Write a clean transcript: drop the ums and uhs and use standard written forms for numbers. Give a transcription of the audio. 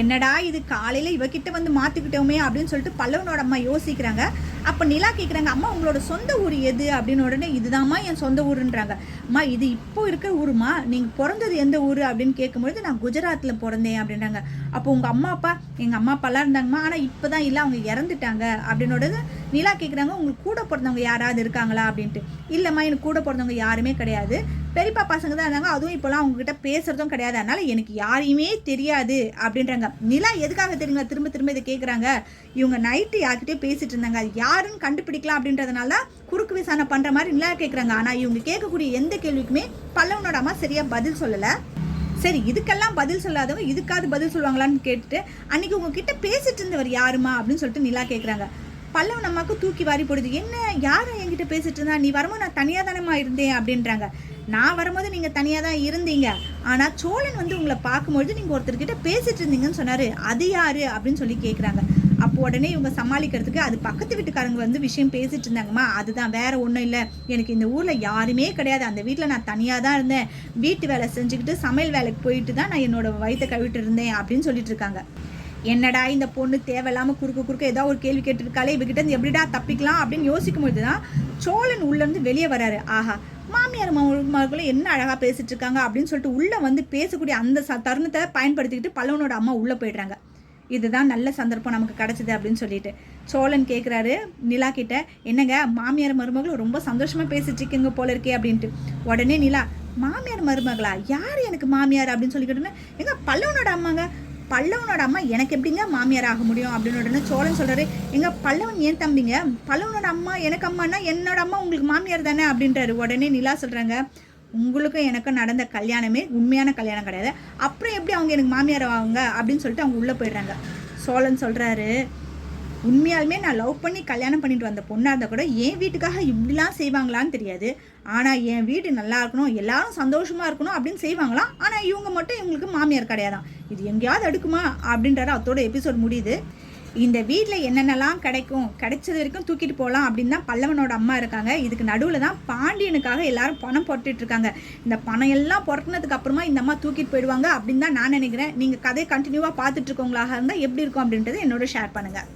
என்னடா இது காலையில் இவகிட்ட வந்து மாற்றிக்கிட்டோமே அப்படின்னு சொல்லிட்டு பல்லவனோட அம்மா யோசிக்கிறாங்க. அப்போ நிலா கேட்குறாங்க, அம்மா உங்களோட சொந்த ஊர் எது அப்படின்னு. உடனே இதுதாம்மா என் சொந்த ஊருன்றாங்க. அம்மா இது இப்போ இருக்கிற ஊருமா, நீங்கள் பிறந்தது எந்த ஊர் அப்படின்னு கேட்கும்பொழுது நான் குஜராத்தில் பிறந்தேன் அப்படின்றாங்க. அப்போ உங்கள் அம்மா அப்பா, எங்கள் அம்மா அப்பாலாம் இருந்தாங்கம்மா, ஆனால் இப்போ தான் இல்லை, அவங்க இறந்துட்டாங்க அப்படின்னோடது. நிலா கேட்குறாங்க, உங்களுக்கு கூட பிறந்தவங்க யாராவது இருக்காங்களா அப்படின்ட்டு. இல்லைம்மா எனக்கு கூட பிறந்தவங்க யாருமே கிடையாது, பெரியப்பா பசங்க தான் இருந்தாங்க, அதுவும் இப்போலாம் அவங்ககிட்ட பேசுறதும் கிடையாது, அதனால எனக்கு யாரையுமே தெரியாது அப்படின்றாங்க. நிலா எதுக்காக தெரியுங்களா திரும்ப திரும்ப இதை கேட்குறாங்க, இவங்க நைட்டு யார்கிட்டயே பேசிட்டு இருந்தாங்க, அது யாருன்னு கண்டுபிடிக்கலாம் அப்படின்றதுனால தான் குறுக்கு விசாரணை பண்ணுற மாதிரி நிலா கேட்குறாங்க. ஆனால் இவங்க கேட்கக்கூடிய எந்த கேள்விக்குமே பல்லவனோட அம்மா சரியாக பதில் சொல்லலை. சரி இதுக்கெல்லாம் பதில் சொல்லாதவங்க இதுக்காவது பதில் சொல்லுவாங்களான்னு கேட்டுட்டு, அன்னைக்கு உங்ககிட்ட பேசிட்டு இருந்தவர் யாருமா அப்படின்னு சொல்லிட்டு நிலா கேட்குறாங்க. பல்லவன் அம்மாவுக்கு தூக்கி வாரி போடுது. என்ன யாரும் என்கிட்ட பேசிட்டு இருந்தா, நீ வரும்போது நான் தனியாக தானம்மா இருந்தேன் அப்படின்றாங்க. நான் வரும்போது நீங்கள் தனியாக தான் இருந்தீங்க, ஆனால் சோழன் வந்து உங்களை பார்க்கும்பொழுது நீங்கள் ஒருத்தர்கிட்ட பேசிட்டு இருந்தீங்கன்னு சொன்னார், அது யாரு அப்படின்னு சொல்லி கேட்குறாங்க. அப்போ உடனே இவங்க சமாளிக்கிறதுக்கு, அது பக்கத்து வீட்டுக்காரங்க வந்து விஷயம் பேசிட்டு இருந்தாங்கம்மா, அதுதான் வேற ஒன்றும் இல்லை, எனக்கு இந்த ஊரில் யாருமே கிடையாது, அந்த வீட்டில் நான் தனியாக தான் இருந்தேன், வீட்டு வேலை செஞ்சுக்கிட்டு சமையல் வேலைக்கு போயிட்டு தான் நான் என்னோட வயிற்றை கழுவிட்டு இருந்தேன் அப்படின்னு சொல்லிட்டு இருக்காங்க. என்னடா இந்த பொண்ணு தேவையில்லாமல் குறுக்க ஏதாவது ஒரு கேள்வி கேட்டுருக்காளே, இவகிட்ட இருந்து எப்படிடா தப்பிக்கலாம் அப்படின்னு யோசிக்கும் போது தான் சோழன் உள்ளேருந்து வெளியே வராரு. ஆஹா, மாமியார் மகளும் என்ன அழகாக பேசிட்டு இருக்காங்க அப்படின்னு சொல்லிட்டு உள்ளே வந்து பேசக்கூடிய அந்த தருணத்தை பயன்படுத்திக்கிட்டு பல்லவனோட அம்மா உள்ளே போயிடுறாங்க. இதுதான் நல்ல சந்தர்ப்பம் நமக்கு கிடச்சிது அப்படின்னு சொல்லிட்டு சோழன் கேட்குறாரு நிலா கிட்ட, என்னங்க மாமியார் மருமகளும் ரொம்ப சந்தோஷமாக பேசிட்டு இருக்கீங்க போல இருக்கே அப்படின்ட்டு. உடனே நிலா, மாமியார் மருமகளா, யார் எனக்கு மாமியார் அப்படின்னு சொல்லிக்கிட்டோன்னே, எங்க பல்லவனோட அம்மாங்க, பல்லவனோட அம்மா எனக்கு எப்படிங்க மாமியார் ஆக முடியும் அப்படின்னு. உடனே சோழன் சொல்கிறாரு, எங்கள் பல்லவன் ஏன் தம்பிங்க, பல்லவனோட அம்மா எனக்கு அம்மானா என்னோட அம்மா உங்களுக்கு மாமியார் தானே அப்படின்றாரு. உடனே நிலா சொல்கிறாங்க, உங்களுக்கும் எனக்கும் நடந்த கல்யாணமே உண்மையான கல்யாணம் கிடையாது, அப்புறம் எப்படி அவங்க எனக்கு மாமியார் ஆகுங்க அப்படின்னு சொல்லிட்டு அவங்க உள்ளே போயிடுறாங்க. சோழன் சொல்கிறாரு, உண்மையாலுமே நான் லவ் பண்ணி கல்யாணம் பண்ணிட்டு வந்த பொண்ணாக இருந்தால் கூட என் வீட்டுக்காக இப்படிலாம் செய்வாங்களான்னு தெரியாது, ஆனால் என் வீடு நல்லா இருக்கணும், எல்லாரும் சந்தோஷமாக இருக்கணும் அப்படின்னு செய்வாங்களாம், ஆனால் இவங்க மட்டும் இவங்களுக்கு மாமியார் கிடையாதான், இது எங்கேயாவது அடுக்குமா அப்படின்றாரு. அதோட எபிசோட் முடியுது. இந்த வீட்டில் என்னென்னலாம் கிடைச்சது வரைக்கும் தூக்கிட்டு போகலாம் அப்படின்னு தான் பல்லவனோட அம்மா இருக்காங்க. இதுக்கு நடுவில் தான் பாண்டியனுக்காக எல்லாரும் பணம் போட்டுட்டு இருக்காங்க. இந்த பணம் எல்லாம் புரட்டினதுக்கு அப்புறமா இந்த அம்மா தூக்கிட்டு போயிடுவாங்க அப்படின்னு தான் நான் நினைக்கிறேன். நீங்கள் கதையை கண்டினியூவாக பார்த்துட்டு இருக்கவங்களாக இருந்தால் எப்படி இருக்கும் அப்படின்றத என்னோட ஷேர் பண்ணுங்கள்.